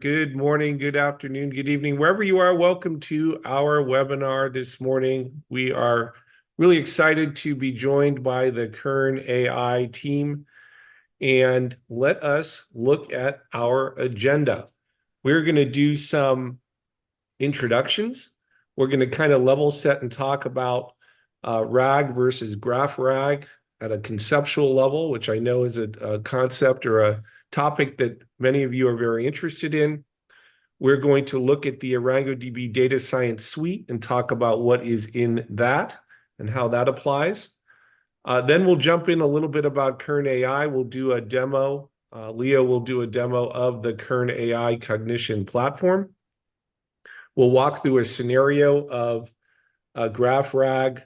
Good morning, good afternoon, good evening, wherever you are. Welcome to our webinar this morning. We are really excited to be joined by the Kern AI team, and let us look at our agenda. We're going to do some introductions. We're going to kind of level set and talk about RAG versus graph RAG at a conceptual level, which I know is a concept or a topic that many of you are very interested in. We're going to look at the ArangoDB data science suite and talk about what is in that and how that applies. Then we'll jump in a little bit about Kern AI. We'll do a demo. Leo will do a demo of the Kern AI cognition platform. We'll walk through a scenario of a graph RAG,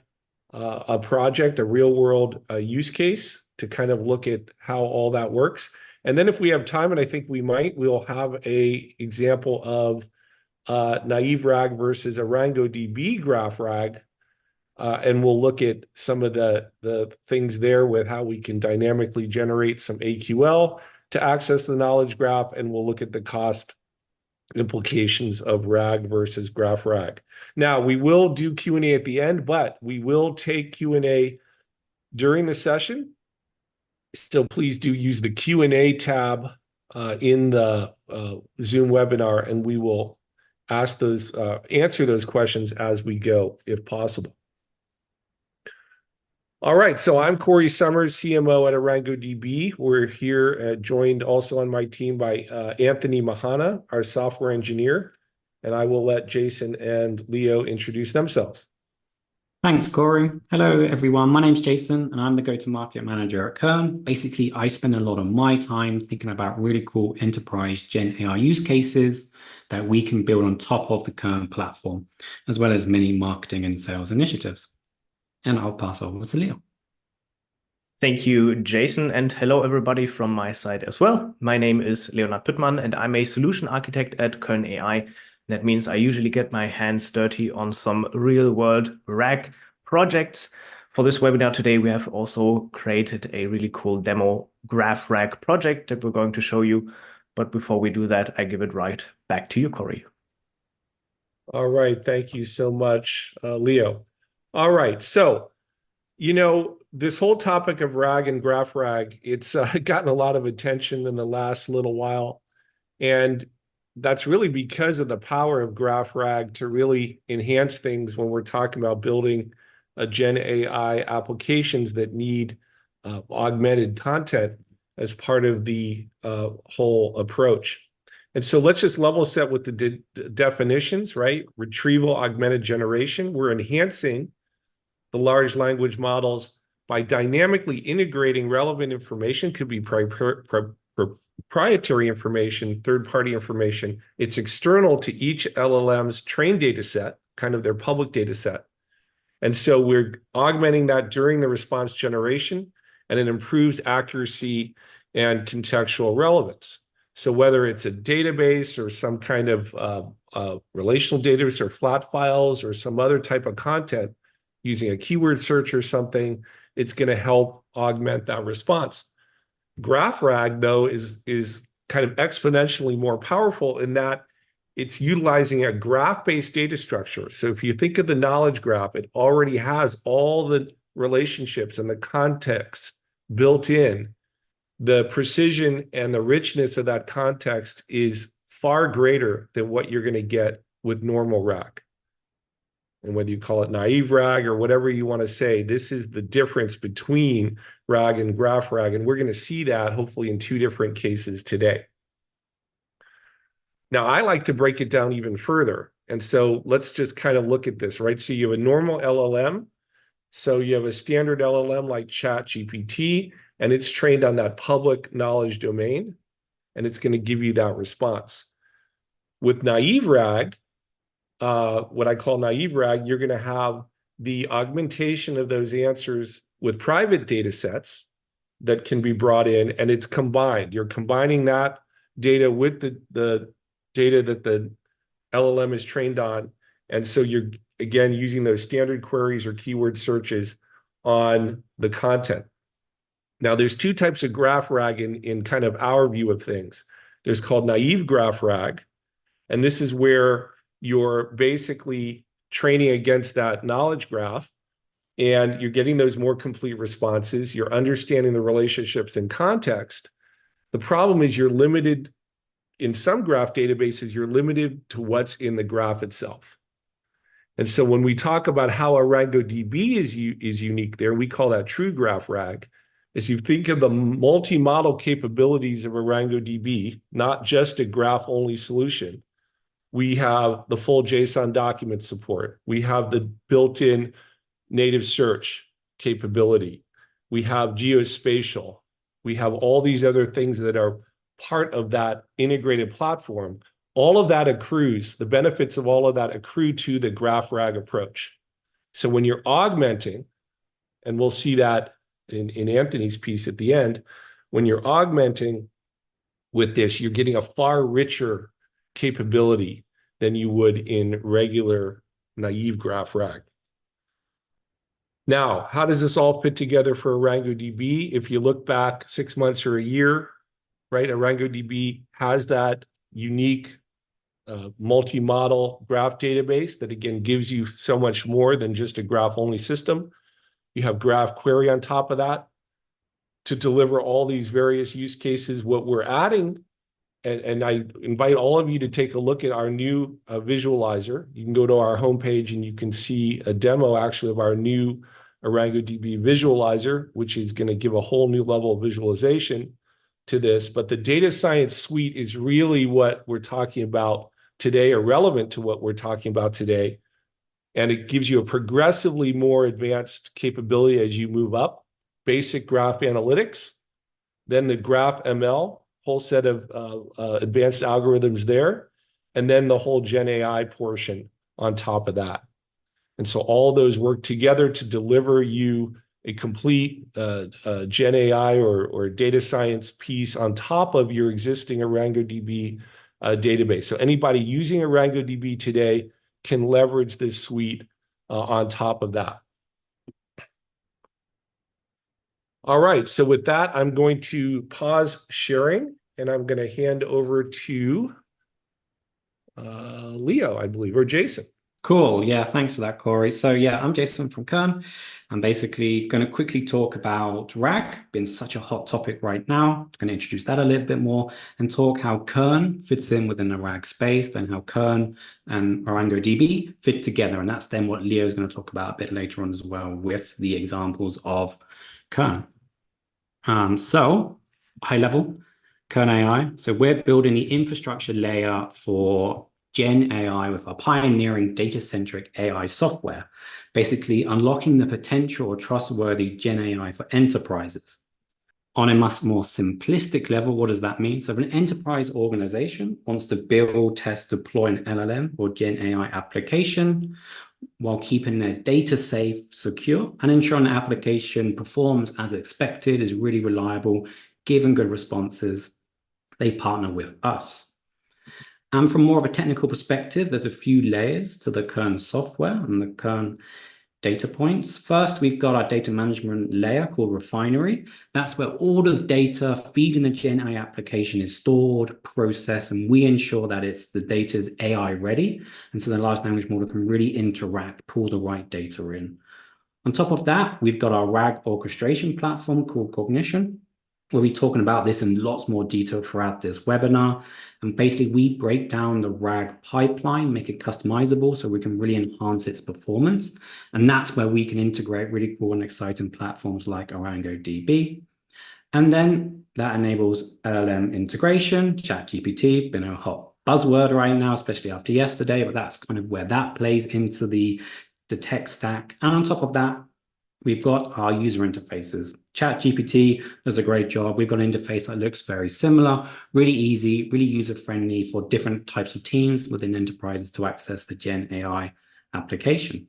a project, a real world use case to kind of look at how all that works. And then if we have time, and I think we might, we'll have a example of naive RAG versus ArangoDB graph RAG. And we'll look at some of the things there with how we can dynamically generate some AQL to access the knowledge graph. And we'll look at the cost implications of RAG versus graph RAG. Now, we will do Q&A at the end, but we will take Q&A during the session. So please do use the Q&A tab in the Zoom webinar, and we will answer those questions as we go, if possible. All right, so I'm Corey Summers, CMO at ArangoDB. We're here joined also on my team by Anthony Mahana, our software engineer, and I will let Jason and Leo introduce themselves. Thanks, Corey. Hello, everyone. My name's Jason, and I'm the go-to-market manager at Kern. Basically, I spend a lot of my time thinking about really cool enterprise Gen AI use cases that we can build on top of the Kern platform, as well as many marketing and sales initiatives. And I'll pass over to Leo. Thank you, Jason, and hello, everybody from my side as well. My name is Leonard Püttmann, and I'm a solution architect at Kern AI. That means I usually get my hands dirty on some real-world RAG projects. For this webinar today, we have also created a really cool demo graph RAG project that we're going to show you. But before we do that, I give it right back to you, Corey. All right, thank you so much, Leo. All right, so, this whole topic of RAG and graph RAG, it's gotten a lot of attention in the last little while. And that's really because of the power of graph RAG to really enhance things when we're talking about building Gen AI applications that need augmented content as part of the whole approach. And so let's just level set with the definitions, right? Retrieval augmented generation. We're enhancing the large language models by dynamically integrating relevant information, could be proprietary information, third-party information. It's external to each LLM's trained data set, kind of their public data set. And so we're augmenting that during the response generation, and it improves accuracy and contextual relevance. So whether it's a database or some kind of relational database or flat files or some other type of content, using a keyword search or something, it's going to help augment that response. Graph RAG, though, is kind of exponentially more powerful in that it's utilizing a graph-based data structure. So if you think of the knowledge graph, it already has all the relationships and the context built in. The precision and the richness of that context is far greater than what you're going to get with normal RAG. And whether you call it naive RAG or whatever you want to say, this is the difference between RAG and graph RAG. And we're going to see that hopefully in two different cases today. Now, I like to break it down even further. And so let's just kind of look at this, right? So you have a normal LLM. So you have a standard LLM like ChatGPT, and it's trained on that public knowledge domain, and it's going to give you that response. With naive RAG, what I call naive RAG, you're going to have the augmentation of those answers with private data sets that can be brought in, and it's combined. You're combining that data with the data that the LLM is trained on. And so you're, again, using those standard queries or keyword searches on the content. Now, there's two types of graph RAG in kind of our view of things. There's called naive graph RAG. And this is where you're basically training against that knowledge graph, and you're getting those more complete responses. You're understanding the relationships in context. The problem is you're limited in some graph databases, you're limited to what's in the graph itself. And so when we talk about how a RangoDB is unique there, we call that true graph RAG. As you think of the multi-model capabilities of a RangoDB, not just a graph-only solution, we have the full JSON document support. We have the built-in native search capability. We have geospatial. We have all these other things that are part of that integrated platform. All of that accrues, the benefits of all of that accrue to the graph RAG approach. So when you're augmenting, and we'll see that in Anthony's piece at the end, when you're augmenting with this, you're getting a far richer capability than you would in regular naive graph RAG. Now, how does this all fit together for a RangoDB? If you look back 6 months or a year, right, a RangoDB has that unique multi-model graph database that, again, gives you so much more than just a graph-only system. You have graph query on top of that to deliver all these various use cases. What we're adding, and I invite all of you to take a look at our new visualizer. You can go to our homepage and you can see a demo actually of our new RangoDB visualizer, which is going to give a whole new level of visualization to this. But the data science suite is really what we're talking about today, or relevant to what we're talking about today. And it gives you a progressively more advanced capability as you move up. Basic graph analytics, then the graph ML, whole set of advanced algorithms there, and then the whole GenAI portion on top of that. And so all those work together to deliver you a complete GenAI or data science piece on top of your existing RangoDB database. So anybody using a RangoDB today can leverage this suite on top of that. All right, so with that, I'm going to pause sharing, and I'm going to hand over to Leo, I believe, or Jason. Cool. Yeah, thanks for that, Corey. So yeah, I'm Jason from Kern. I'm basically going to quickly talk about RAG, been such a hot topic right now. I'm going to introduce that a little bit more and talk how Kern fits in within the RAG space and how Kern and RangoDB fit together. And that's then what Leo is going to talk about a bit later on as well with the examples of Kern. So high level, Kern AI. So we're building the infrastructure layer for GenAI with our pioneering data-centric AI software, basically unlocking the potential of trustworthy GenAI for enterprises. On a much more simplistic level, what does that mean? So if an enterprise organization wants to build, test, deploy an LLM or GenAI application while keeping their data safe, secure, and ensuring the application performs as expected, is really reliable, giving good responses, they partner with us. And from more of a technical perspective, there's a few layers to the Kern software and the Kern data points. First, we've got our data management layer called Refinery. That's where all the data feeding the GenAI application is stored, processed, and we ensure that the data is AI ready. And so the large language model can really interact, pull the right data in. On top of that, we've got our RAG orchestration platform called Cognition. We'll be talking about this in lots more detail throughout this webinar. And basically, we break down the RAG pipeline, make it customizable so we can really enhance its performance. And that's where we can integrate really cool and exciting platforms like RangoDB. And then that enables LLM integration, ChatGPT, been a hot buzzword right now, especially after yesterday, but that's kind of where that plays into the tech stack. And on top of that, we've got our user interfaces. ChatGPT does a great job. We've got an interface that looks very similar, really easy, really user-friendly for different types of teams within enterprises to access the GenAI application.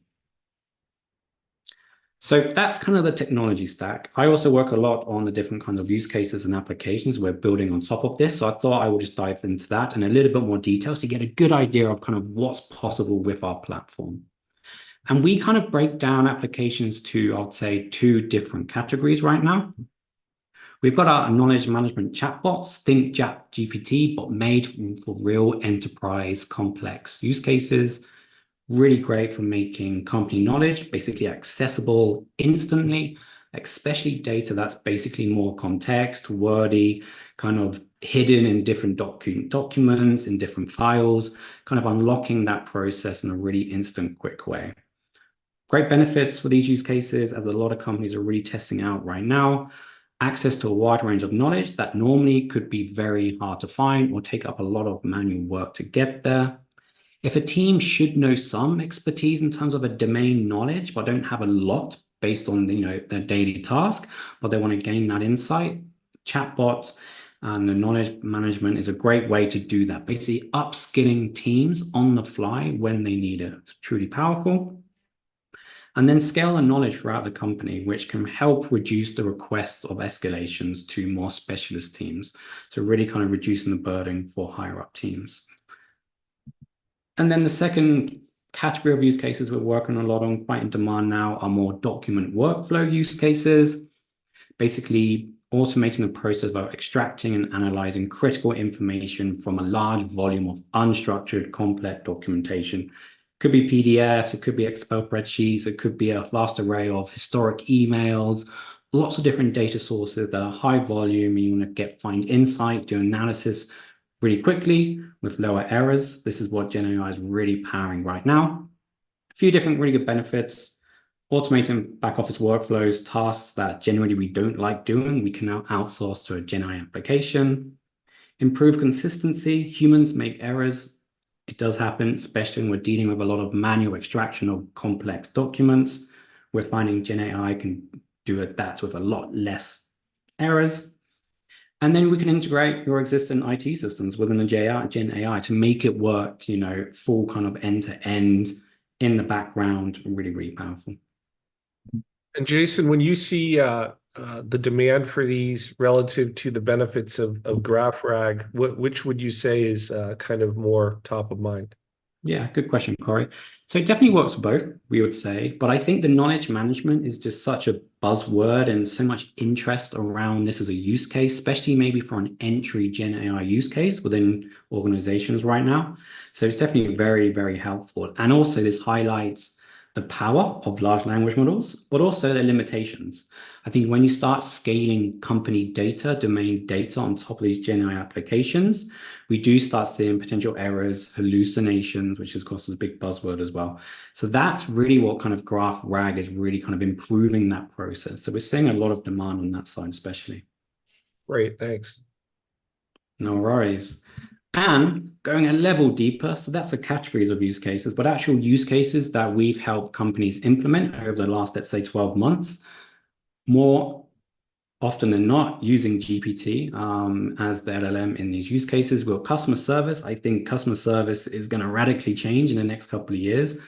So that's kind of the technology stack. I also work a lot on the different kinds of use cases and applications we're building on top of this. So I thought I would just dive into that in a little bit more detail to get a good idea of kind of what's possible with our platform. And we kind of break down applications to, I'd say, two different categories right now. We've got our knowledge management chatbots, think GPT, but made for real enterprise complex use cases. Really great for making company knowledge basically accessible instantly, especially data that's basically more context, wordy, kind of hidden in different documents, in different files, kind of unlocking that process in a really instant, quick way. Great benefits for these use cases, as a lot of companies are really testing out right now. Access to a wide range of knowledge that normally could be very hard to find or take up a lot of manual work to get there. If a team should know some expertise in terms of a domain knowledge, but don't have a lot based on their daily task, but they want to gain that insight, chatbots and the knowledge management is a great way to do that. Basically upskilling teams on the fly when they need it. It's truly powerful. And then scale the knowledge throughout the company, which can help reduce the request of escalations to more specialist teams. So really kind of reducing the burden for higher up teams. And then the second category of use cases we're working a lot on, quite in demand now, are more document workflow use cases. Basically automating the process of extracting and analyzing critical information from a large volume of unstructured, complex documentation. Could be PDFs, it could be Excel spreadsheets, it could be a vast array of historic emails, lots of different data sources that are high volume, and you want to find insight, do analysis really quickly with lower errors. This is what GenAI is really powering right now. A few different really good benefits. Automating back office workflows, tasks that generally we don't like doing, we can now outsource to a GenAI application. Improve consistency. Humans make errors. It does happen, especially when we're dealing with a lot of manual extraction of complex documents. We're finding GenAI can do that with a lot less errors. And then we can integrate your existing IT systems within the GenAI to make it work, full kind of end to end in the background. Really, really powerful. And Jason, when you see the demand for these relative to the benefits of GraphRag, which would you say is kind of more top of mind? Yeah, good question, Corey. So it definitely works for both, we would say. But I think the knowledge management is just such a buzzword and so much interest around this as a use case, especially maybe for an entry Gen AI use case within organizations right now. So it's definitely very, very helpful. And also this highlights the power of large language models, but also their limitations. I think when you start scaling company data, domain data on top of these Gen AI applications, we do start seeing potential errors, hallucinations, which of course is a big buzzword as well. So that's really what kind of GraphRag is really kind of improving that process. So we're seeing a lot of demand on that side, especially. Great, thanks. No worries. And going a level deeper, so that's the categories of use cases, but actual use cases that we've helped companies implement over the last, let's say, 12 months, more often than not using GPT as the LLM in these use cases. Well, customer service, I think customer service is going to radically change in the next couple of years.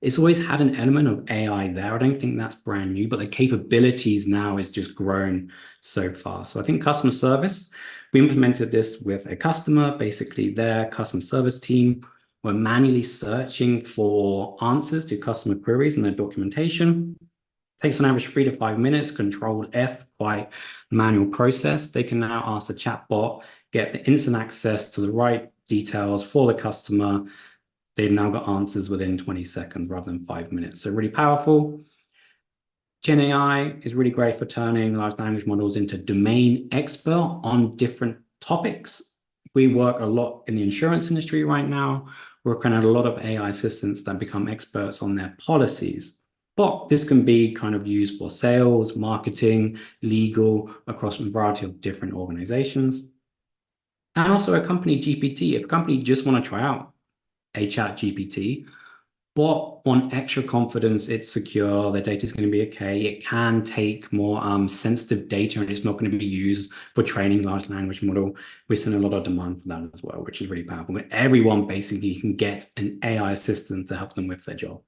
It's always had an element of AI there. I don't think that's brand new, but the capabilities now is just grown so fast. So I think customer service, we implemented this with a customer, basically their customer service team were manually searching for answers to customer queries in their documentation. Takes on average 3 to 5 minutes, Control F, quite manual process. They can now ask the chatbot, get the instant access to the right details for the customer. They've now got answers within 20 seconds rather than 5 minutes. So really powerful. Gen AI is really great for turning large language models into domain expert on different topics. We work a lot in the insurance industry right now, working on a lot of AI assistants that become experts on their policies. But this can be kind of used for sales, marketing, legal, across a variety of different organizations. And also a company GPT, if a company just want to try out a chat GPT, but want extra confidence, it's secure, their data is going to be okay. It can take more sensitive data and it's not going to be used for training large language model. We're seeing a lot of demand for that as well, which is really powerful. But everyone basically can get an AI assistant to help them with their job.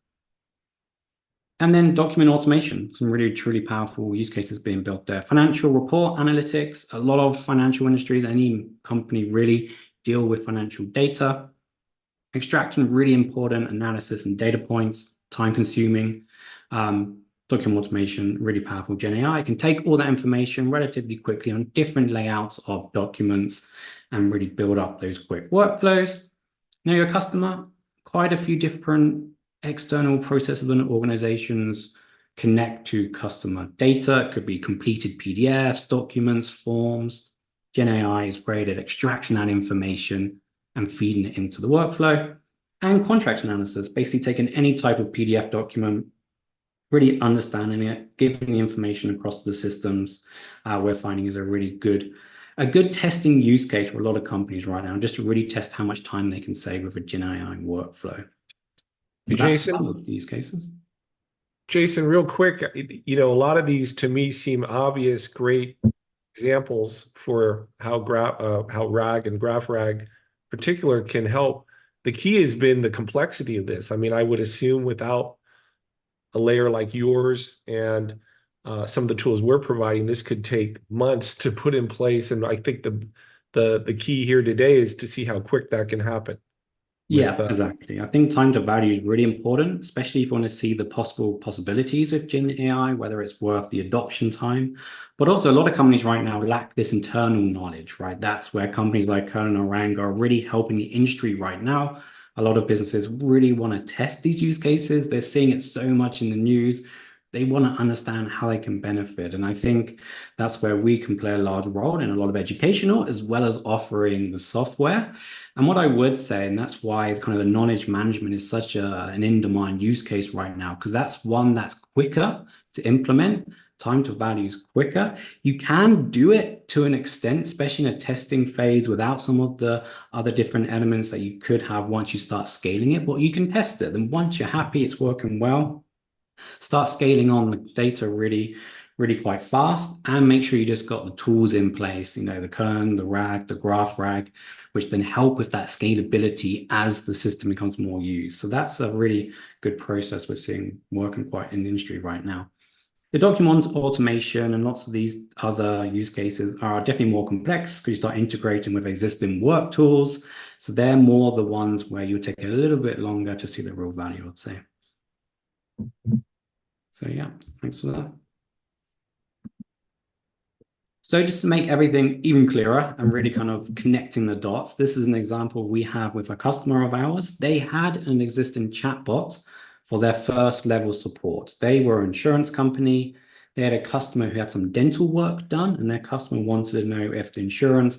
And then document automation, some really truly powerful use cases being built there. Financial report analytics, a lot of financial industries, any company really deal with financial data. Extracting really important analysis and data points, time consuming. document automation, really powerful GenAI can take all that information relatively quickly on different layouts of documents and really build up those quick workflows. Know your customer, quite a few different external processes and organizations connect to customer data. It could be completed PDFs, documents, forms. GenAI is great at extracting that information and feeding it into the workflow. And contract analysis, basically taking any type of PDF document, really understanding it, giving the information across the systems, we're finding is a good testing use case for a lot of companies right now, just to really test how much time they can save with a GenAI workflow. But that's some of the use cases. Jason, real quick, a lot of these to me seem obvious, great examples for how RAG and GraphRag particular can help. The key has been the complexity of this. I mean, I would assume without a layer like yours and some of the tools we're providing, this could take months to put in place. And I think the key here today is to see how quick that can happen. Yeah, exactly. I think time to value is really important, especially if you want to see the possibilities of Gen AI, whether it's worth the adoption time. But also, a lot of companies right now lack this internal knowledge, right? That's where companies like Kern or Rang are really helping the industry right now. A lot of businesses really want to test these use cases. They're seeing it so much in the news. They want to understand how they can benefit. And I think that's where we can play a large role in a lot of educational, as well as offering the software. And what I would say, and that's why kind of the knowledge management is such an in-demand use case right now, because that's one that's quicker to implement. Time to value is quicker. You can do it to an extent, especially in a testing phase without some of the other different elements that you could have once you start scaling it, but you can test it. And once you're happy it's working well, start scaling on the data really quite fast, and make sure you just got the tools in place, the Kern, the RAG, the GraphRag, which then help with that scalability as the system becomes more used. So that's a really good process we're seeing working quite in the industry right now. The document automation and lots of these other use cases are definitely more complex because you start integrating with existing work tools. So they're more the ones where you take a little bit longer to see the real value, I'd say. So yeah, thanks for that. So just to make everything even clearer and really kind of connecting the dots, this is an example we have with a customer of ours. They had an existing chatbot for their first level support. They were an insurance company. They had a customer who had some dental work done, and their customer wanted to know if the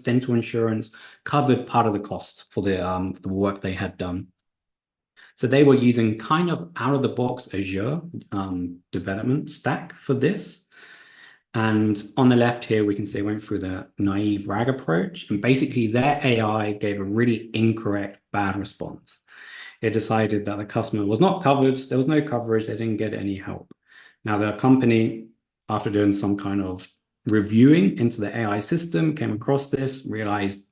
dental insurance covered part of the cost for the work they had done. So they were using kind of out-of-the-box Azure development stack for this. And on the left here, we can see went through the naive RAG approach. And basically, their AI gave a really incorrect, bad response. It decided that the customer was not covered. There was no coverage. They didn't get any help. Now, the company, after doing some kind of reviewing into the AI system, came across this, realized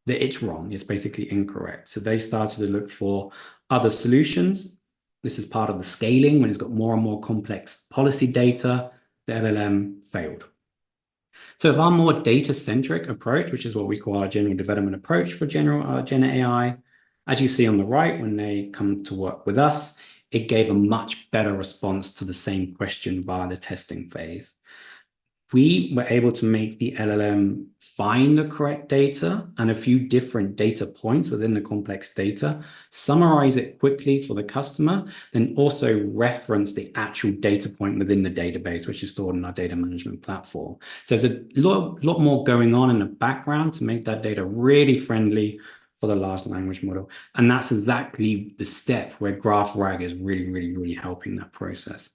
that it's wrong. It's basically incorrect. So they started to look for other solutions. This is part of the scaling when it's got more and more complex policy data. The LLM failed. So if our more data-centric approach, which is what we call our general development approach for Gen AI, as you see on the right, when they come to work with us, it gave a much better response to the same question via the testing phase. We were able to make the LLM find the correct data and a few different data points within the complex data, summarize it quickly for the customer, then also reference the actual data point within the database, which is stored in our data management platform. So there's a lot more going on in the background to make that data really friendly for the large language model. And that's exactly the step where GraphRag is really helping that process.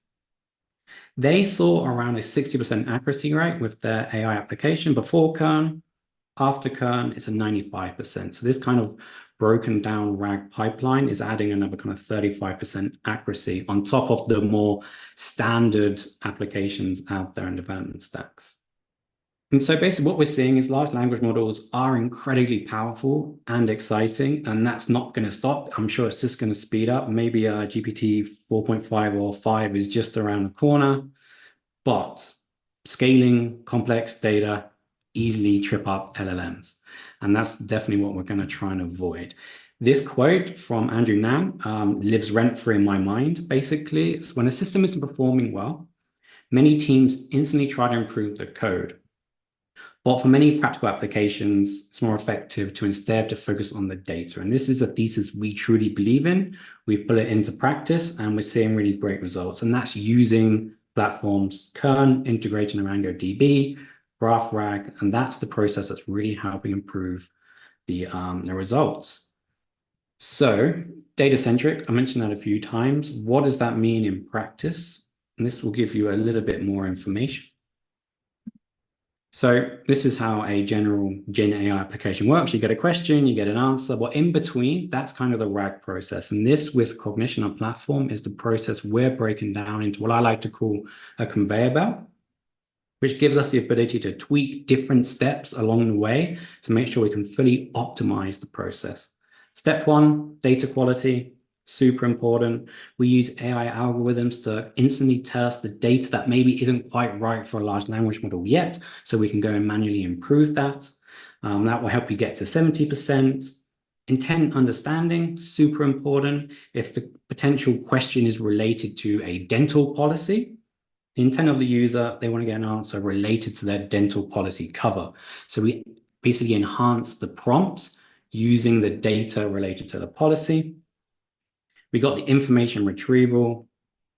They saw around a 60% accuracy rate with their AI application before Kern. After Kern, it's a 95%. So this kind of broken down RAG pipeline is adding another kind of 35% accuracy on top of the more standard applications out there in development stacks. And so basically what we're seeing is large language models are incredibly powerful and exciting, and that's not going to stop. I'm sure it's just going to speed up. Maybe GPT 4.5 or 5 is just around the corner, but scaling complex data easily trip up LLMs. And that's definitely what we're going to try and avoid. This quote from Andrew Ng lives rent-free in my mind. Basically, it's when a system isn't performing well, Many teams instantly try to improve the code. But for many practical applications, it's more effective to instead to focus on the data. And this is a thesis we truly believe in. We've put it into practice and we're seeing really great results. And that's using platforms Kern, integrating ArangoDB, GraphRag, and that's the process that's really helping improve the results. So data-centric, I mentioned that a few times. What does that mean in practice? And this will give you a little bit more information. So this is how a general Gen AI application works. You get a question, you get an answer. Well, in between, that's kind of the RAG process. And this with Cognition on platform is the process we're breaking down into what I like to call a conveyor belt, which gives us the ability to tweak different steps along the way to make sure we can fully optimize the process. Step one, data quality. Super important. We use AI algorithms to instantly tell us the data that maybe isn't quite right for a large language model yet, so we can go and manually improve that. That will help you get to 70%. Intent understanding, super important. If the potential question is related to a dental policy, the intent of the user, they want to get an answer related to their dental policy cover. So we basically enhance the prompts using the data related to the policy. We got the information retrieval,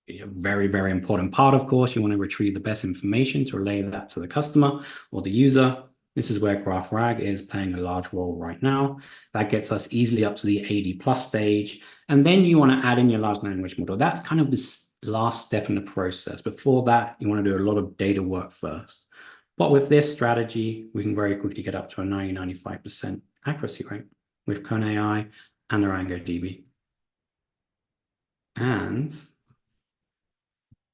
a very, very important part, of course. You want to retrieve the best information to relay that to the customer or the user. This is where GraphRag is playing a large role right now. That gets us easily up to the 80+ stage. And then you want to add in your large language model. That's kind of the last step in the process. Before that, you want to do a lot of data work first. But with this strategy, we can very quickly get up to a 90-95% accuracy rate with Kern AI and ArangoDB. And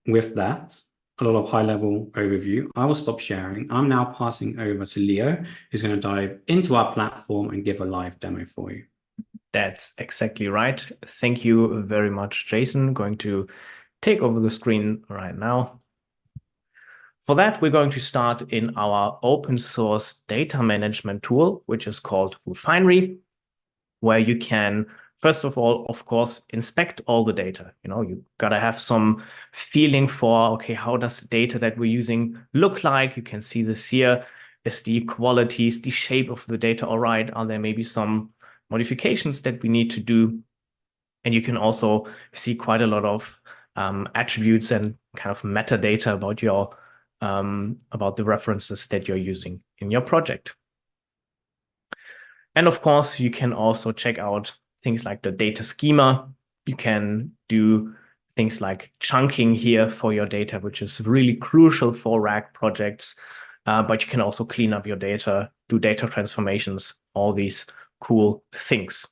with that, a lot of high-level overview. I will stop sharing. I'm now passing over to Leo, who's going to dive into our platform and give a live demo for you. That's exactly right. Thank you very much, Jason. Going to take over the screen right now. For that, we're going to start in our open source data management tool, which is called Refinery, where you can, first of all, of course, inspect all the data. You gotta have some feeling for, okay, how does the data that we're using look like? You can see this here. Is the qualities, the shape of the data all right? Are there maybe some modifications that we need to do? And you can also see quite a lot of attributes and kind of metadata about your about the references that you're using in your project. And of course, you can also check out things like the data schema. You can do things like chunking here for your data, which is really crucial for RAG projects. But you can also clean up your data, do data transformations, all these cool things.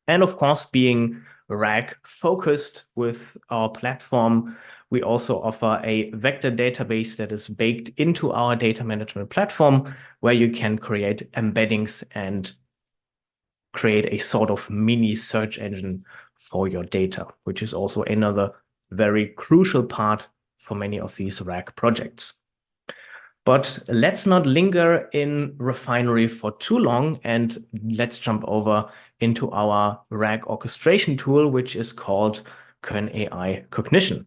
And of course, being RAG focused with our platform, we also offer a vector database that is baked into our data management platform, where you can create embeddings and create a sort of mini search engine for your data, which is also another very crucial part for many of these RAG projects. But let's not linger in Refinery for too long, and let's jump over into our RAG orchestration tool, which is called Kern AI Cognition.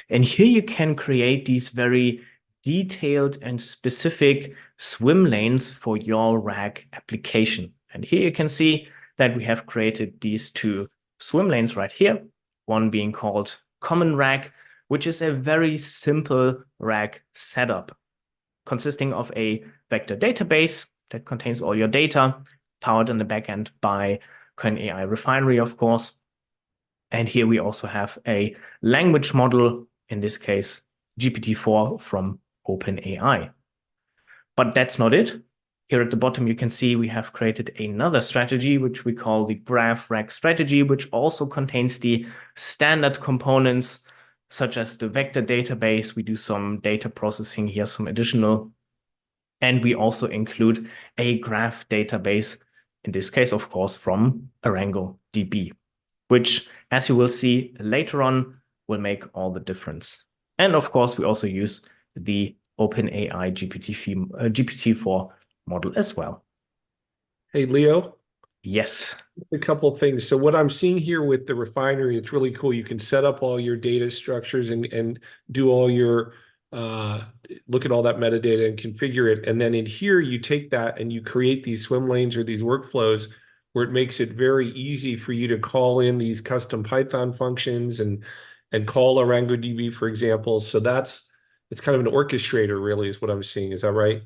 And here you can create these very detailed and specific swim lanes for your RAG application. And here you can see that we have created these two swim lanes right here, one being called Common RAG, which is a very simple RAG setup, consisting of a vector database that contains all your data, powered in the backend by Kern AI Refinery, of course. And here we also have a language model, in this case, GPT-4 from OpenAI. But that's not it. Here at the bottom, you can see we have created another strategy, which we call the GraphRag strategy, which also contains the standard components, such as the vector database. We do some data processing here, some additional. And we also include a graph database, in this case, of course, from ArangoDB, which, as you will see later on, will make all the difference. And of course, we also use the OpenAI GPT-4 model as well. Hey, Leo, Yes. A couple of things. So what I'm seeing here with the refinery, it's really cool. You can set up all your data structures and do all your look at all that metadata and configure it. And then in here, you take that and you create these swim lanes or these workflows where it makes it very easy for you to call in these custom Python functions and call a DB, for example. So it's kind of an orchestrator, really, is what I'm seeing. Is that right?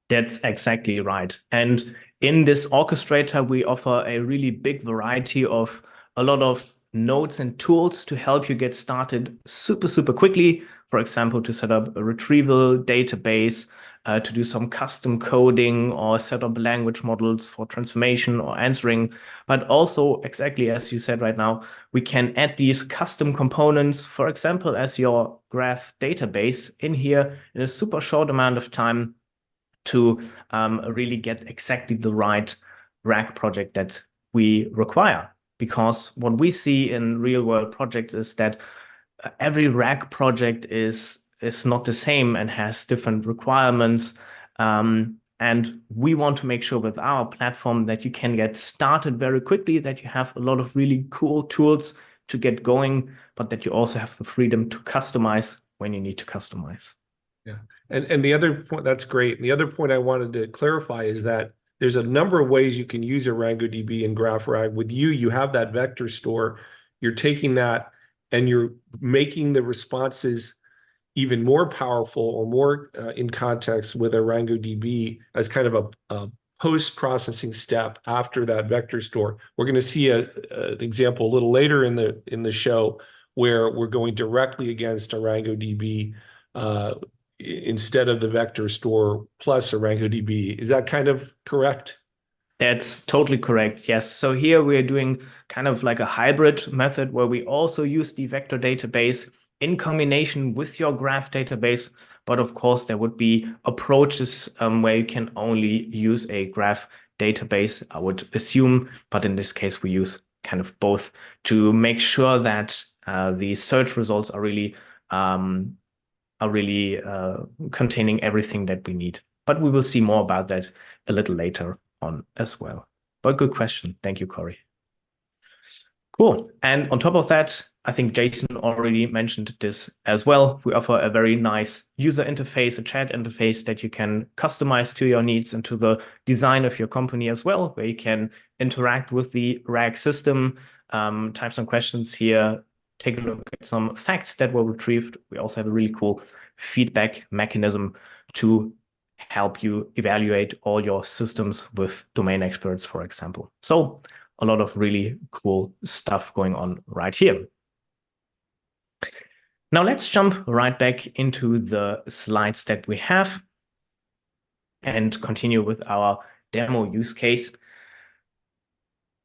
That's exactly right. And in this orchestrator, we offer a really big variety of a lot of nodes and tools to help you get started super, super quickly. For example, to set up a retrieval database, to do some custom coding or set up language models for transformation or answering. But also, exactly as you said right now, we can add these custom components, for example, as your graph database in here in a super short amount of time to really get exactly the right RAG project that we require. Because what we see in real world projects is that every RAG project is not the same and has different requirements. And we want to make sure with our platform that you can get started very quickly, that you have a lot of really cool tools to get going, but that you also have the freedom to customize when you need to customize. Yeah. And the other point, that's great. And the other point I wanted to clarify is that there's a number of ways you can use a DB and GraphRag. With you have that vector store. You're taking that and you're making the responses even more powerful or more in context with a DB as kind of a post-processing step after that vector store. We're going to see an example a little later in the show where we're going directly against a DB instead of the vector store plus a DB. Is that kind of correct? That's totally correct. Yes. So here we're doing kind of like a hybrid method where we also use the vector database in combination with your graph database. But of course, there would be approaches where you can only use a graph database, I would assume. But in this case, we use kind of both to make sure that the search results are really containing everything that we need. But we will see more about that a little later on as well. But good question. Thank you, Corey. Cool. And on top of that, I think Jason already mentioned this as well. We offer a very nice user interface, a chat interface that you can customize to your needs and to the design of your company as well, where you can interact with the RAG system, type some questions here, take a look at some facts that were retrieved. We also have a really cool feedback mechanism to help you evaluate all your systems with domain experts, for example. So a lot of really cool stuff going on right here. Now let's jump right back into the slides that we have and continue with our demo use case.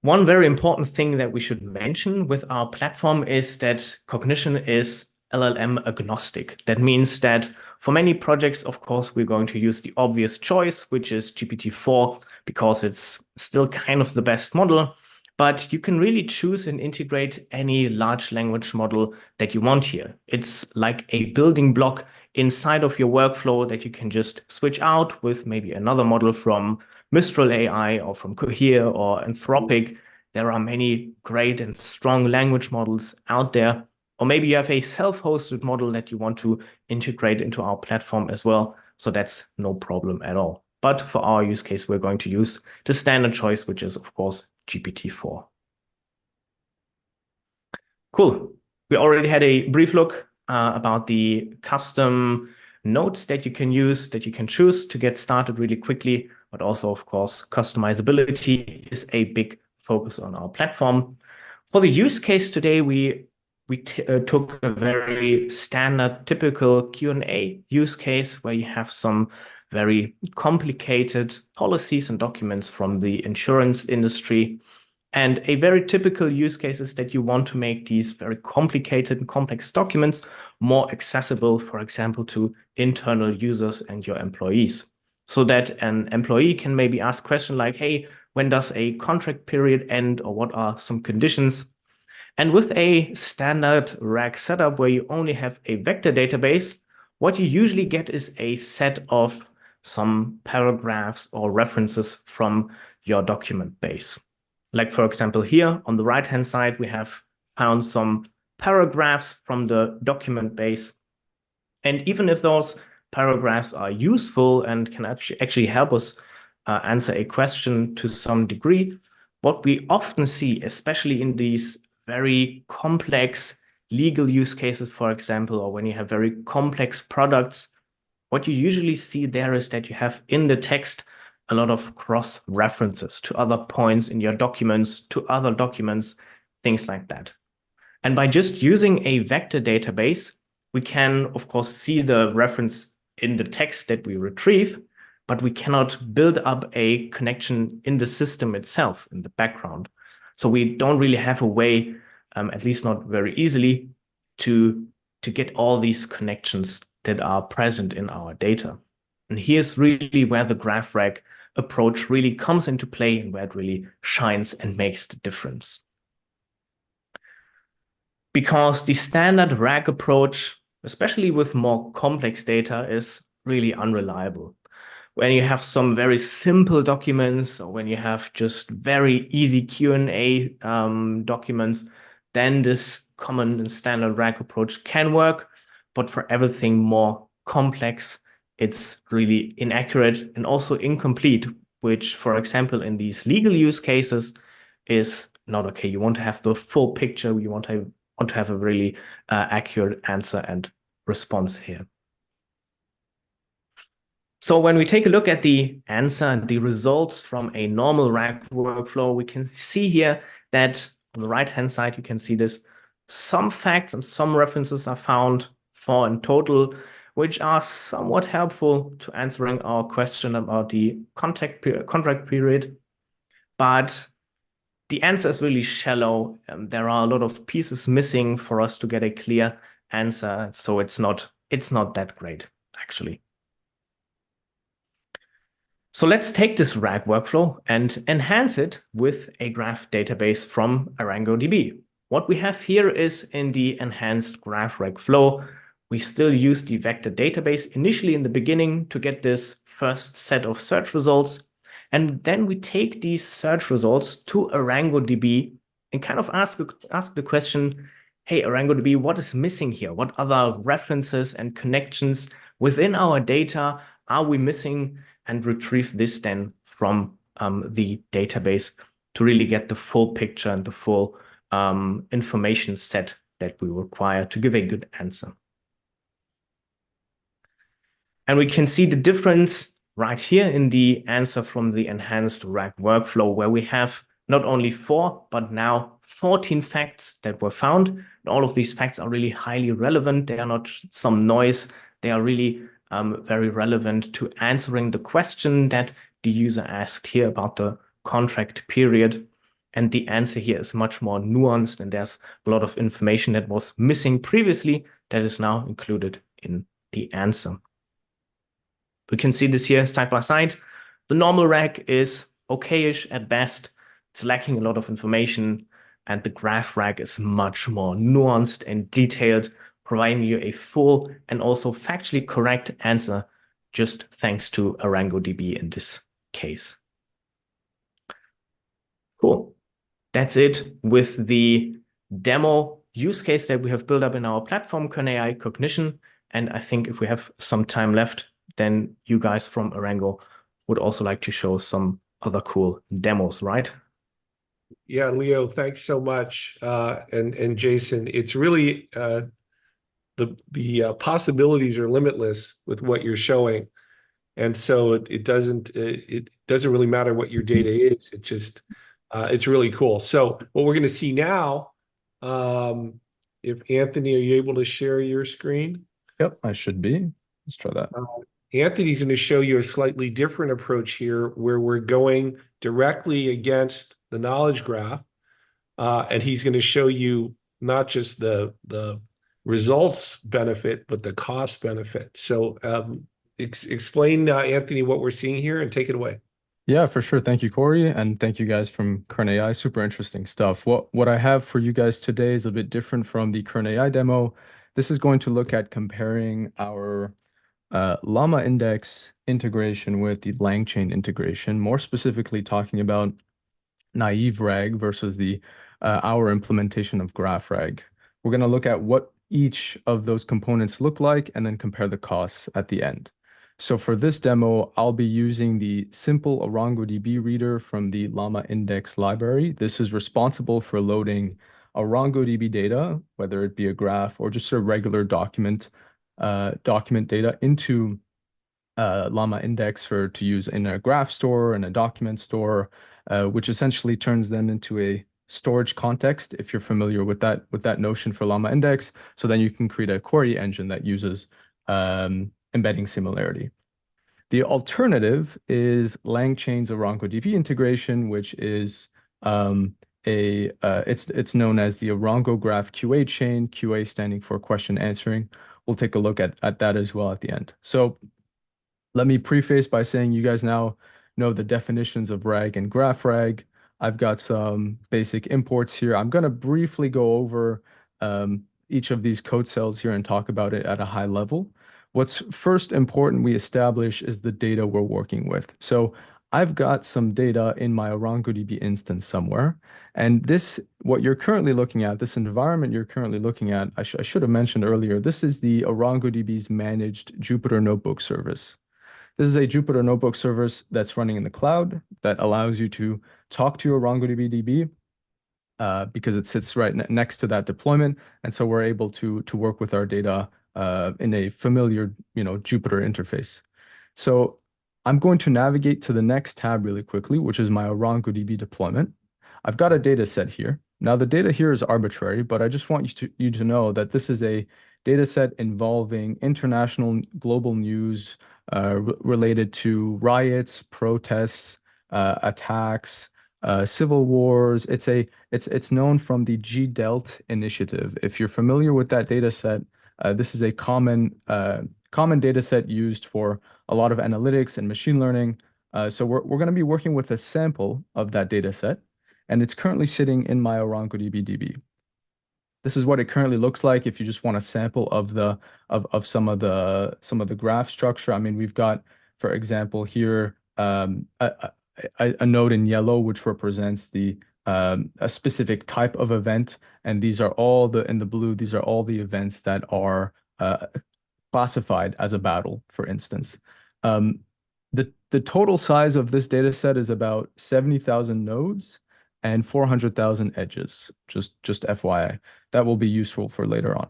One very important thing that we should mention with our platform is that Cognition is LLM agnostic. That means that for many projects, of course, we're going to use the obvious choice, which is GPT-4, because it's still kind of the best model. But you can really choose and integrate any large language model that you want here. It's like a building block inside of your workflow that you can just switch out with maybe another model from Mistral AI or from Cohere or Anthropic. There are many great and strong language models out there. Or maybe you have a self-hosted model that you want to integrate into our platform as well. So that's no problem at all. But for our use case, we're going to use the standard choice, which is, of course, GPT-4. Cool. We already had a brief look about the custom nodes that you can use, that you can choose to get started really quickly. But also, of course, customizability is a big focus on our platform. For the use case today, we took a very standard, typical Q&A use case where you have some very complicated policies and documents from the insurance industry. And a very typical use case is that you want to make these very complicated and complex documents more accessible, for example, to internal users and your employees, so that an employee can maybe ask questions like, hey, when does a contract period end, or what are some conditions? And with a standard RAG setup where you only have a vector database, what you usually get is a set of some paragraphs or references from your document base. Like, for example, here on the right-hand side, we have found some paragraphs from the document base. And even if those paragraphs are useful and can actually help us answer a question to some degree, what we often see, especially in these very complex legal use cases, for example, or when you have very complex products, what you usually see there is that you have in the text a lot of cross references to other points in your documents, to other documents, things like that. And by just using a vector database, we can, of course, see the reference in the text that we retrieve, but we cannot build up a connection in the system itself, in the background. So we don't really have a way, at least not very easily, to get all these connections that are present in our data. And here's really where the GraphRag approach really comes into play and where it really shines and makes the difference. Because the standard RAG approach, especially with more complex data, is really unreliable. When you have some very simple documents or when you have just very easy Q&A documents, then this common and standard RAG approach can work. But for everything more complex, it's really inaccurate and also incomplete, which, for example, in these legal use cases is not okay. You want to have the full picture. You want to have a really accurate answer and response here. So when we take a look at the answer and the results from a normal RAG workflow, we can see here that on the right-hand side, you can see this. Some facts and some references are found, 4 in total, which are somewhat helpful to answering our question about the contract period. But the answer is really shallow. There are a lot of pieces missing for us to get a clear answer. So it's not that great, actually. So let's take this RAG workflow and enhance it with a graph database from ArangoDB. What we have here is in the enhanced GraphRag flow, we still use the vector database initially in the beginning to get this first set of search results. And then we take these search results to ArangoDB and kind of ask the question, hey, ArangoDB, what is missing here? What other references and connections within our data are we missing? And retrieve this then from the database to really get the full picture and the full information set that we require to give a good answer. And we can see the difference right here in the answer from the enhanced RAG workflow, where we have not only 4, but now 14 facts that were found. And all of these facts are really highly relevant. They are not some noise. They are really very relevant to answering the question that the user asked here about the contract period. And the answer here is much more nuanced, and there's a lot of information that was missing previously that is now included in the answer. We can see this here side by side. The normal RAG is okay-ish at best. It's lacking a lot of information, and the GraphRag is much more nuanced and detailed, providing you a full and also factually correct answer, just thanks to ArangoDB in this case. Cool. That's it with the demo use case that we have built up in our platform, Kern AI Cognition. And I think if we have some time left, then you guys from Arango would also like to show some other cool demos, right? Yeah, Leo, thanks so much. And Jason, it's really the possibilities are limitless with what you're showing. And so it doesn't really matter what your data is. It just it's really cool. So what we're going to see now, if Anthony, are you able to share your screen? Yep, I should be. Let's try that. Anthony's going to show you a slightly different approach here, where we're going directly against the knowledge graph, and he's going to show you not just the results benefit, but the cost benefit. So explain, Anthony, what we're seeing here and take it away. Yeah, for sure. Thank you, Corey, and thank you guys from Kern AI. Super interesting stuff. What I have for you guys today is a bit different from the Kern AI demo. This is going to look at comparing our Llama index integration with the LangChain integration, more specifically talking about naive RAG versus the our implementation of graph RAG. We're going to look at what each of those components look like and then compare the costs at the end. So for this demo, I'll be using the simple OrangoDB reader from the Llama Index library. This is responsible for loading OrangoDB data, whether it be a graph or just a regular document data into Llama Index to use in a graph store and a document store, which essentially turns them into a storage context, if you're familiar with that notion for Llama Index. So then you can create a query engine that uses embedding similarity. The alternative is LangChain's OrangoDB integration, which is it's known as the Orango Graph QA chain, QA standing for question answering. We'll take a look at that as well at the end. So let me preface by saying you guys now know the definitions of RAG and graph RAG. I've got some basic imports here. I'm going to briefly go over each of these code cells here and talk about it at a high level. What's first important we establish is the data we're working with. So I've got some data in my OrangoDB instance somewhere. And this, what you're currently looking at, this environment you're currently looking at, I should have mentioned earlier, this is the OrangoDB's managed Jupyter Notebook service. This is a Jupyter Notebook service that's running in the cloud that allows you to talk to your MongoDB because it sits right next to that deployment. And so we're able to work with our data in a familiar, Jupyter interface. So I'm going to navigate to the next tab really quickly, which is my OrangoDB deployment. I've got a data set here. Now the data here is arbitrary, but I just want you to know that this is a data set involving international global news related to riots, protests, attacks, civil wars. It's known from the GDELT initiative. If you're familiar with that data set, this is a common data set used for a lot of analytics and machine learning. So we're going to be working with a sample of that data set, and it's currently sitting in my OrangoDB DB. This is what it currently looks like if you just want a sample of some of the graph structure. I mean, we've got, for example, here a node in yellow which represents a specific type of event, and these are all in the blue. These are all the events that are classified as a battle, for instance. The total size of this data set is about 70,000 nodes and 400,000 edges, just FYI. That will be useful for later on.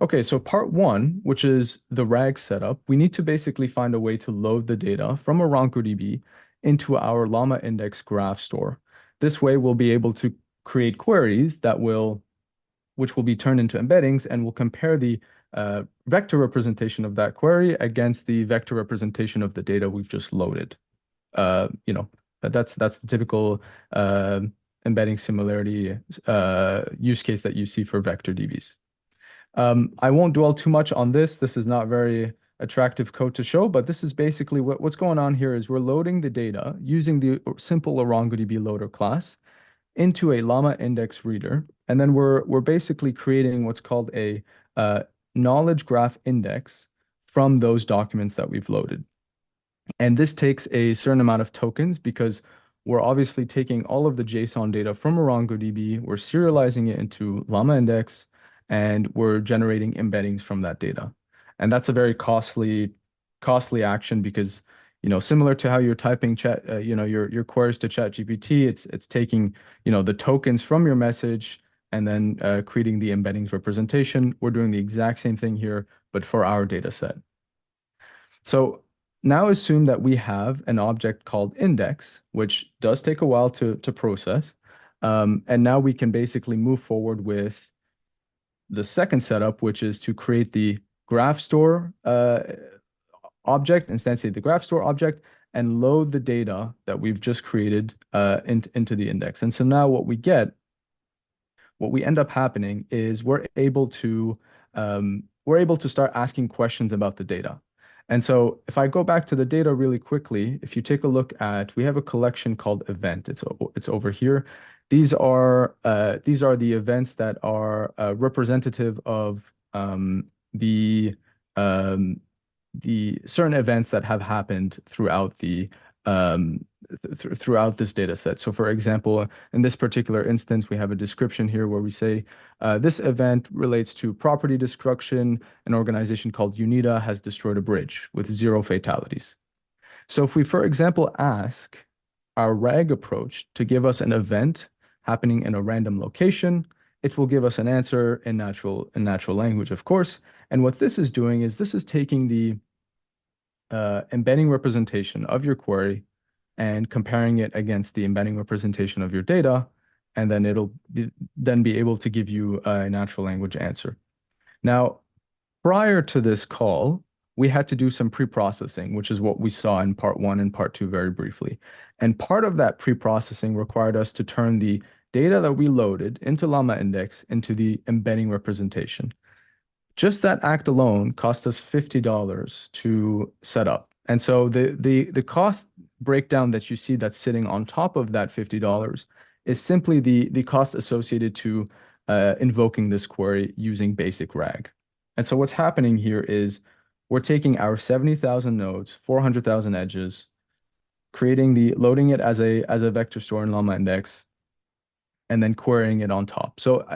Okay, so part one, which is the RAG setup, we need to basically find a way to load the data from OrangoDB into our Llama Index graph store. This way, we'll be able to create queries which will be turned into embeddings, and we'll compare the vector representation of that query against the vector representation of the data we've just loaded. That's the typical embedding similarity use case that you see for vector DBs. I won't dwell too much on this. This is not very attractive code to show, but this is basically what's going on here is we're loading the data using the simple OrangoDB loader class into a Llama Index reader, and then we're basically creating what's called a knowledge graph index from those documents that we've loaded. And this takes a certain amount of tokens because we're obviously taking all of the JSON data from MongoDB, we're serializing it into Llama Index, and we're generating embeddings from that data. And that's a very costly action because, similar to how you're typing your queries to ChatGPT, it's taking, the tokens from your message and then creating the embeddings representation. We're doing the exact same thing here, but for our data set. So now assume that we have an object called index, which does take a while to process. And now we can basically move forward with the second setup, which is to create the graph store object, instantiate the graph store object, and load the data that we've just created into the index. And so now what we end up happening is we're able to start asking questions about the data. And so if I go back to the data really quickly, if you take a look we have a collection called event. It's over here. These are the events that are representative of the certain events that have happened throughout the throughout this data set. So for example, in this particular instance, we have a description here where we say this event relates to property destruction. An organization called UNITA has destroyed a bridge with 0 fatalities. So if we, for example, ask our RAG approach to give us an event happening in a random location, it will give us an answer in natural language, of course. And what this is doing is this is taking the embedding representation of your query and comparing it against the embedding representation of your data, and then it'll be able to give you a natural language answer. Now, prior to this call, we had to do some pre-processing, which is what we saw in part 1 and part 2 very briefly. And part of that pre-processing required us to turn the data that we loaded into Llama Index into the embedding representation. Just that act alone cost us $50 to set up. And so the cost breakdown that you see that's sitting on top of that $50 is simply the cost associated to invoking this query using basic RAG. And so what's happening here is we're taking our 70,000 nodes, 400,000 edges, loading it as a vector store in Llama Index, and then querying it on top. So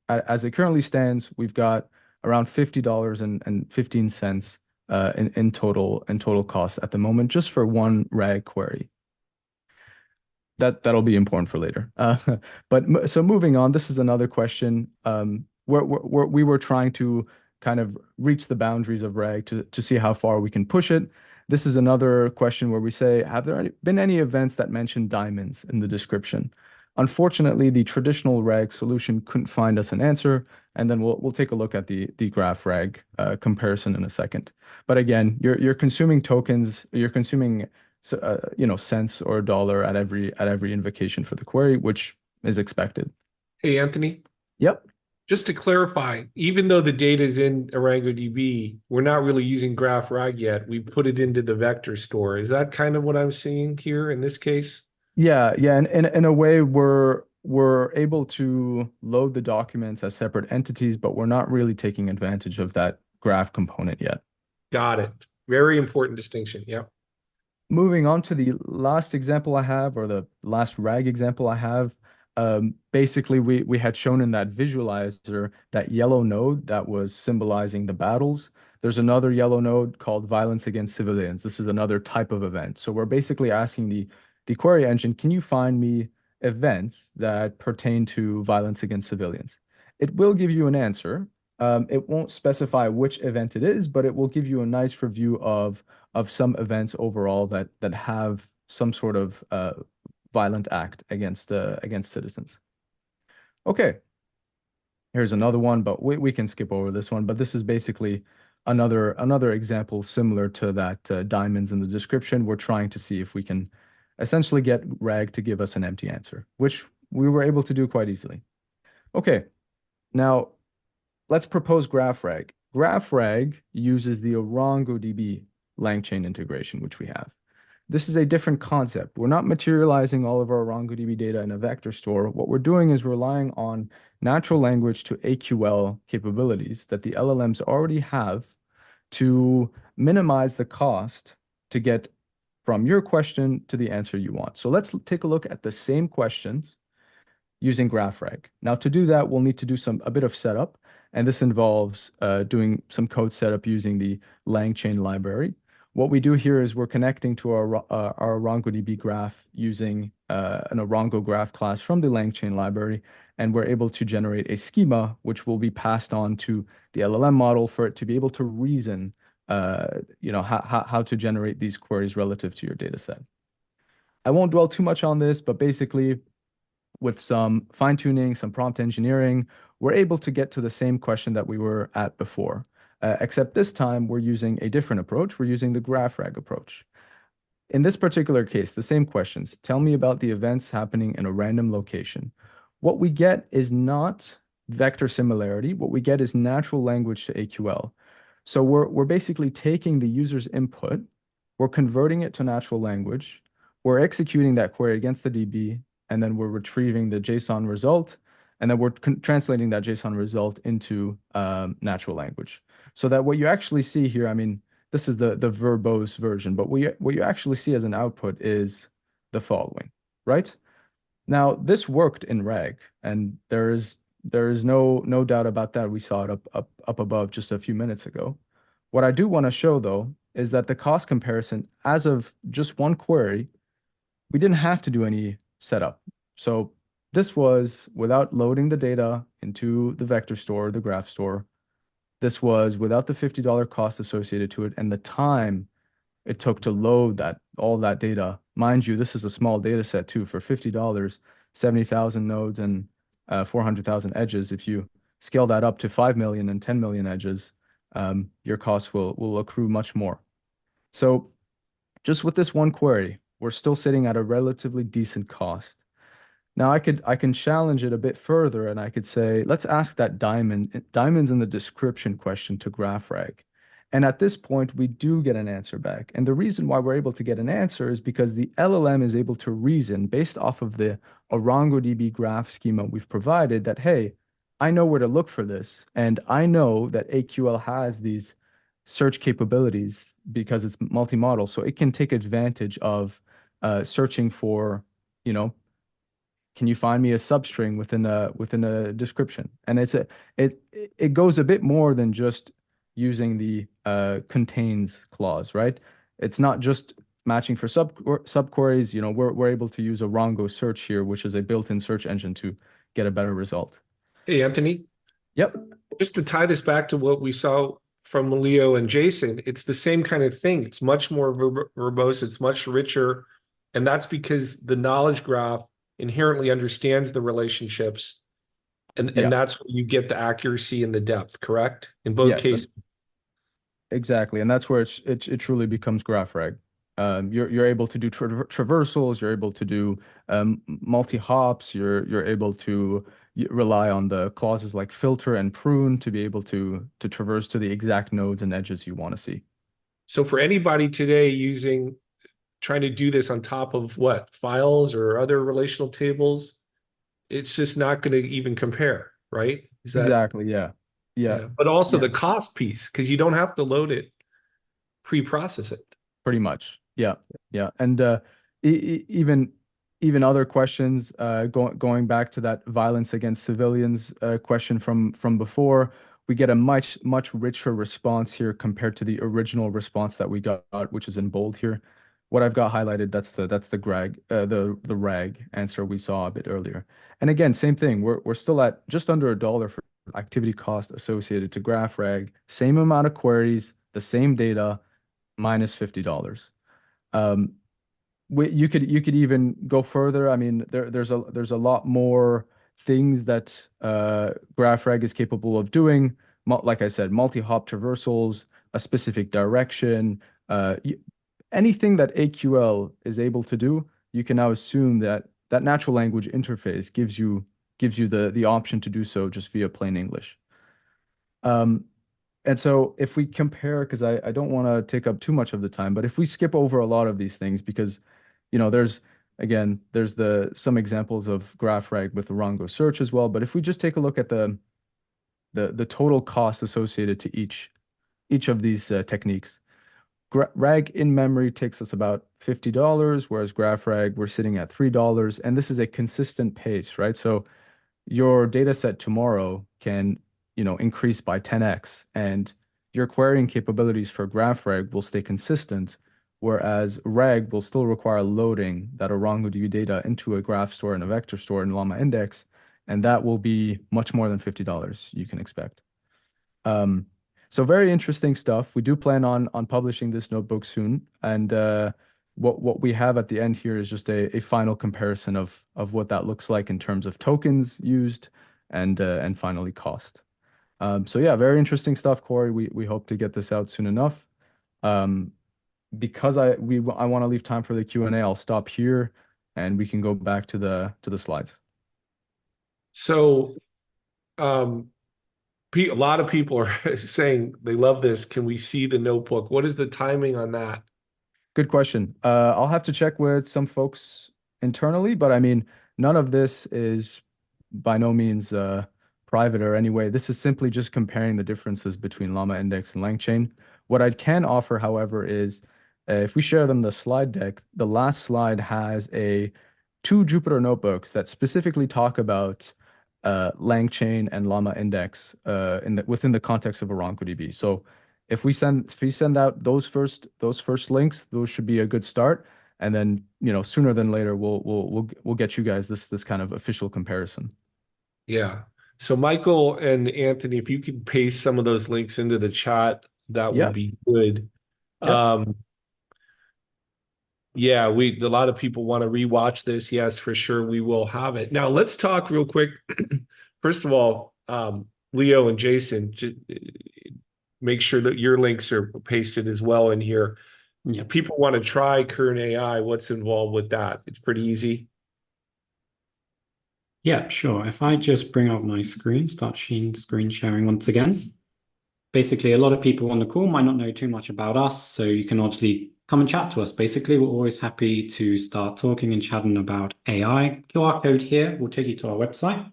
as it currently stands, we've got around $50.15 in total cost at the moment, just for one RAG query. That'll be important for later. But so moving on, this is another question. We were trying to kind of reach the boundaries of RAG to see how far we can push it. This is another question where we say, have there been any events that mention diamonds in the description? Unfortunately, the traditional RAG solution couldn't find us an answer, and then we'll take a look at the graph RAG comparison in a second. But again, you're consuming tokens, you're consuming cents or a dollar at every invocation for the query, which is expected. Hey, Anthony. Yep. Just to clarify, even though the data is in ArangoDB, we're not really using graph RAG yet. We put it into the vector store. Is that kind of what I'm seeing here in this case? Yeah. And in a way, we're able to load the documents as separate entities, but we're not really taking advantage of that graph component yet. Got it. Very important distinction. Yep. Moving on to the last example I have, or the last RAG example I have. Basically, we had shown in that visualizer that yellow node that was symbolizing the battles. There's another yellow node called violence against civilians. This is another type of event. So we're basically asking the query engine, can you find me events that pertain to violence against civilians? It will give you an answer. It won't specify which event it is, but it will give you a nice review of some events overall that have some sort of violent act against citizens. Okay, here's another one, but we can skip over this one. But this is basically another example similar to that diamonds in the description. We're trying to see if we can essentially get RAG to give us an empty answer, which we were able to do quite easily. Okay, now let's propose graph RAG. Graph RAG uses the ArangoDB LangChain integration, which we have. This is a different concept. We're not materializing all of our ArangoDB data in a vector store. What we're doing is relying on natural language to AQL capabilities that the LLMs already have to minimize the cost to get from your question to the answer you want. So let's take a look at the same questions using graph RAG. Now, to do that, we'll need to do a bit of setup, and this involves doing some code setup using the LangChain library. What we do here is we're connecting to our ArangoDB graph using an Arango graph class from the LangChain library, and we're able to generate a schema which will be passed on to the LLM model for it to be able to reason, how to generate these queries relative to your data set. I won't dwell too much on this, but basically, with some fine-tuning, some prompt engineering, we're able to get to the same question that we were at before. Except this time, we're using a different approach. We're using the graph RAG approach. In this particular case, the same questions. Tell me about the events happening in a random location. What we get is not vector similarity. What we get is natural language to AQL. So we're basically taking the user's input, we're converting it to natural language, we're executing that query against the DB, and then we're retrieving the JSON result, and then we're translating that JSON result into natural language. So that what you actually see here, I mean, this is the verbose version, but what you actually see as an output is the following, right? Now, this worked in RAG, and there is no doubt about that. We saw it up above just a few minutes ago. What I do want to show though is that the cost comparison, as of just one query, we didn't have to do any setup. So this was without loading the data into the vector store, the graph store. This was without the $50 cost associated to it and the time it took to load all that data. Mind you, this is a small data set too. For $50, 70,000 nodes and 400,000 edges. If you scale that up to 5 million and 10 million edges, your costs will accrue much more. So just with this one query, we're still sitting at a relatively decent cost. Now I can challenge it a bit further and I could say, let's ask that diamonds in the description question to GraphRag. And at this point, we do get an answer back. And the reason why we're able to get an answer is because the LLM is able to reason based off of the OrangoDB graph schema we've provided that, hey, I know where to look for this. And I know that AQL has these search capabilities because it's multi-model. So it can take advantage of searching for, you know, can you find me a substring within a description? And it goes a bit more than just using the contains clause, right? It's not just matching for subqueries. You know, we're able to use Orongo search here, which is a built-in search engine to get a better result. Hey, Anthony, Yep. just to tie this back to what we saw from Leo and Jason, it's the same kind of thing. It's much more verbose, it's much richer. And that's because the knowledge graph inherently understands the relationships. And Yeah. that's where you get the accuracy and the depth, correct? In both Yes, cases. exactly. And that's where it truly becomes GraphRag. You're able to do traversals, you're able to do multi-hops, you're able to rely on the clauses like filter and prune to be able to traverse to the exact nodes and edges you want to see. So for anybody today trying to do this on top of what, files or other relational tables, it's just not going to even compare, right? Is that Exactly, yeah. Yeah, But also yeah, the cost piece, because you don't have to load it, pre-process it. pretty much. Yeah, yeah. And even other questions, going back to that violence against civilians question from before, we get a much richer response here compared to the original response that we got, which is in bold here. What I've got highlighted, that's the the RAG answer we saw a bit earlier. And again, same thing. We're still at just under $1 for activity cost associated to GraphRag. Same amount of queries, the same data, minus $50. Um, you could even go further. I mean, there's a lot more things that GraphRag is capable of doing. Like I said, multi-hop traversals, a specific direction, anything that AQL is able to do, you can now assume that that natural language interface gives you the option to do so just via plain English. And so if we compare, because I don't want to take up too much of the time, but if we skip over a lot of these things, because, you know, there's some examples of GraphRag with Orongo search as well. But if we just take a look at the total cost associated to each of these techniques, RAG in memory takes us about $50, whereas GraphRag, we're sitting at $3. And this is a consistent pace, right? So your data set tomorrow can, you know, increase by 10x, and your querying capabilities for GraphRag will stay consistent, whereas RAG will still require loading that OrangoDB data into a graph store and a vector store in Llama Index, and that will be much more than $50 you can expect. So very interesting stuff. We do plan on publishing this notebook soon, and what we have at the end here is just a final comparison of what that looks like in terms of tokens used and finally cost. So yeah, very interesting stuff, Corey. We hope to get this out soon enough. Because I want to leave time for the Q&A, I'll stop here and we can go back to the slides. So a lot of people are saying they love this. Can we see the notebook? What is the timing on that? Good question. I'll have to check with some folks internally, but I mean, none of this is by no means private or anyway. This is simply just comparing the differences between Llama Index and LangChain. What I can offer, however, is if we share them the slide deck, the last slide has two Jupyter notebooks that specifically talk about LangChain and Llama Index within the context of AroncoDB. So if we send out those first links, those should be a good start. And then, sooner than later, we'll get you guys this kind of official comparison. Yeah. So Michael and Anthony, if you could paste some of those links into the chat, that would be good. Yeah. Yeah, a lot of people want to rewatch this. Yes, for sure, we will have it. Now, let's talk real quick. First of all, Leo and Jason, just make sure that your links are pasted as well in here. Yeah. If people want to try Kern AI, what's involved with that? It's pretty easy. Yeah, sure. If I just bring up my screen, start screen sharing once again. Basically, a lot of people on the call might not know too much about us, so you can obviously come and chat to us. Basically, we're always happy to start talking and chatting about AI. QR code here will take you to our website.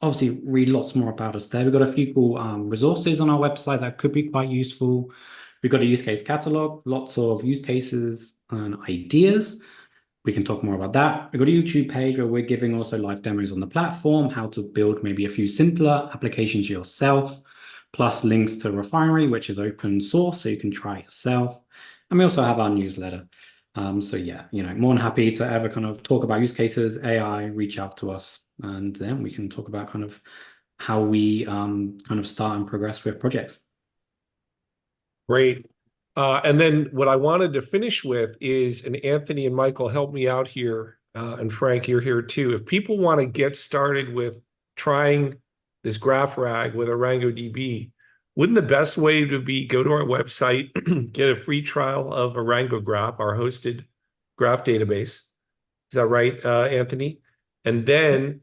Obviously, read lots more about us there. We've got a few cool resources on our website that could be quite useful. We've got a use case catalog, lots of use cases and ideas. We can talk more about that. We've got a YouTube page where we're giving also live demos on the platform, how to build maybe a few simpler applications yourself, plus links to Refinery, which is open source, so you can try it yourself. And we also have our newsletter. So yeah, more than happy to ever kind of talk about use cases, AI, reach out to us, and then we can talk about kind of how we kind of start and progress with projects. Great. And then what I wanted to finish with is, and Anthony and Michael, help me out here, and Frank, you're here too. If people want to get started with trying this graph rag with ArangoDB, wouldn't the best way to be go to our website, get a free trial of ArangoGraph, our hosted graph database? Is that right, Anthony? And then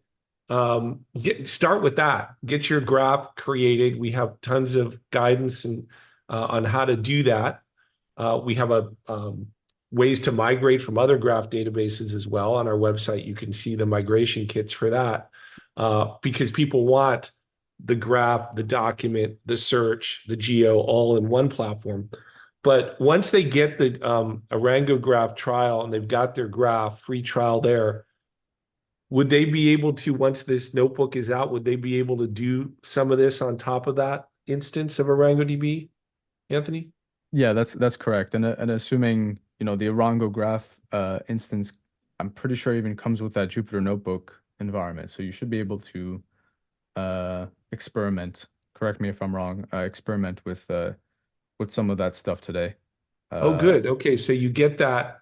start with that. Get your graph created. We have tons of guidance and on how to do that. We have ways to migrate from other graph databases as well. On our website, you can see the migration kits for that, because people want the graph, the document, the search, the geo all in one platform. But once they get the ArangoGraph trial and they've got their graph free trial there, would they be able to, once this notebook is out, would they be able to do some of this on top of that instance of ArangoDB, Anthony? Yeah, that's correct. And assuming, the ArangoGraph instance, I'm pretty sure even comes with that Jupyter Notebook environment. So you should be able to experiment. Correct me if I'm wrong. Experiment with some of that stuff today. Oh, good. Okay, so you get that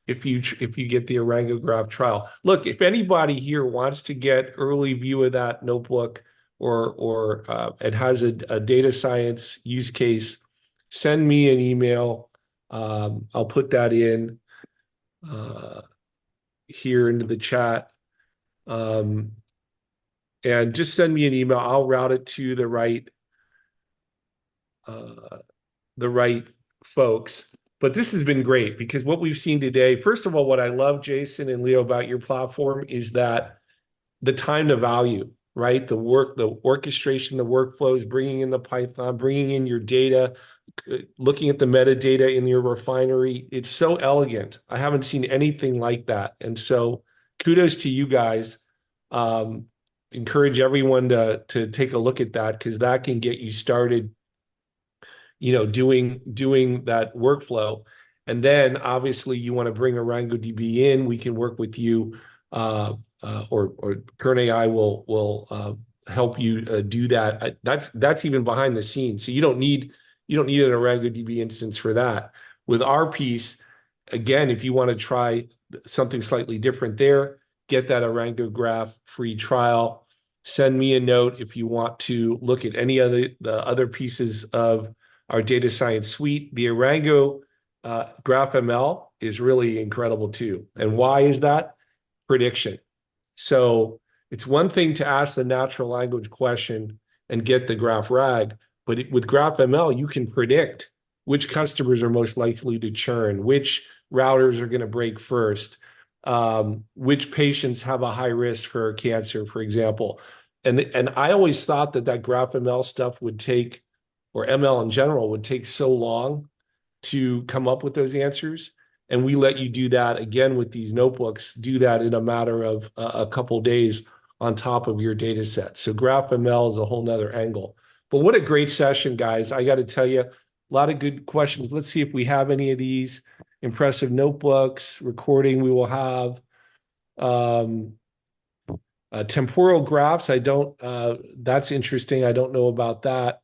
if you get the ArangoGraph trial. Look, if anybody here wants to get early view of that notebook, or it has a data science use case, send me an email. I'll put that in here into the chat. And just send me an email. I'll route it to the right folks. But this has been great because what we've seen today, first of all, what I love, Jason and Leo, about your platform is that the time to value, right? The work, the orchestration, the workflows, bringing in the Python, bringing in your data, looking at the metadata in your refinery. It's so elegant. I haven't seen anything like that. And so kudos to you guys. Encourage everyone to take a look at that, because that can get you started, doing that workflow. And then obviously you want to bring ArangoDB in. We can work with you, or Kern AI will help you do that. That's even behind the scenes. So you don't need an ArangoDB instance for that. With our piece, again, if you want to try something slightly different there, get that ArangoGraph free trial. Send me a note if you want to look at any the other pieces of our data science suite. The Arango Graph ML is really incredible too. And why is that? Prediction. So it's one thing to ask the natural language question and get the graph rag, but with Graph ML, you can predict which customers are most likely to churn, which routers are going to break first, which patients have a high risk for cancer, for example. And I always thought that Graph ML stuff would take or ML in general would take so long to come up with those answers. And we let you do that again with these notebooks, do that in a matter of a couple days on top of your data set. So graph ML is a whole nother angle. But what a great session, guys. I got to tell you, a lot of good questions. Let's see if we have any of these. Impressive notebooks, recording we will have. Temporal graphs, I don't, that's interesting. I don't know about that.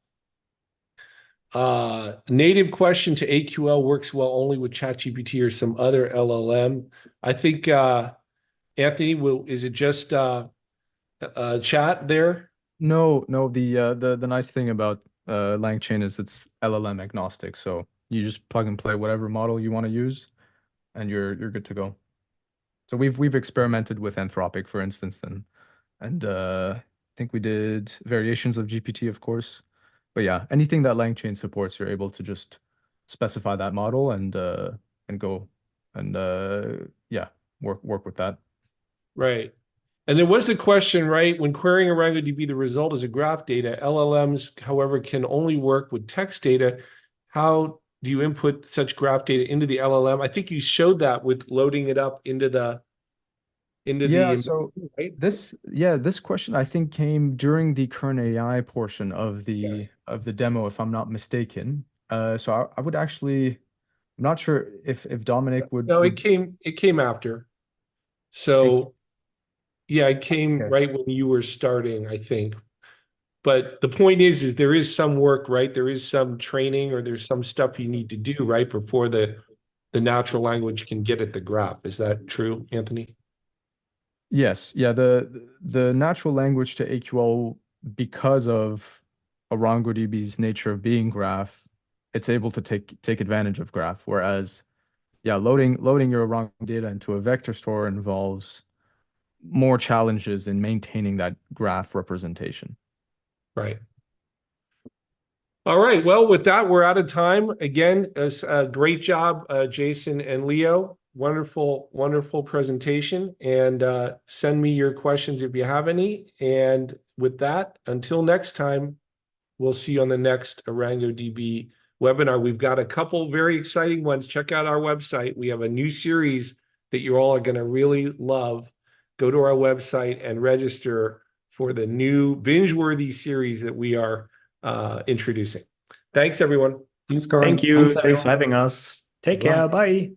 Native question to AQL works well only with ChatGPT or some other LLM. I think, Anthony, is it just chat there? No, the nice thing about LangChain is it's LLM agnostic. So you just plug and play whatever model you want to use, and you're good to go. So we've experimented with Anthropic, for instance, and I think we did variations of GPT, of course. But yeah, anything that LangChain supports, you're able to just specify that model and go and yeah, work with that. Right. And there was a question, right? When querying a DB, the result is a graph data. LLMs, however, can only work with text data. How do you input such graph data into the LLM? I think you showed that with loading it up into the Yeah, so right? this question I think came during the Kern AI portion of Yes. the demo, if I'm not mistaken. So I would actually, I'm not sure if Dominic No, would it came after. So yeah, it came okay. right when you were starting, I think. But the point is there is some work, right? There is some training or there's some stuff you need to do, right, before the natural language can get at the graph. Is that true, Anthony? Yes, yeah, the natural language to AQL, because of DB's nature of being graph, it's able to take advantage of graph. Whereas, yeah, loading your Orango data into a vector store involves more challenges in maintaining that graph representation. Right. All right. Well, with that, we're out of time. Again, great job, Jason and Leo. Wonderful, wonderful presentation. And send me your questions if you have any. And with that, until next time, we'll see you on the next ArangoDB webinar. We've got a couple very exciting ones. Check out our website. We have a new series that you all are going to really love. Go to our website and register for the new binge-worthy series that we are introducing. Thanks, everyone. Thanks, Corey. Thank you. Thanks, Thanks everyone. for having us. Take Bye. care. Bye.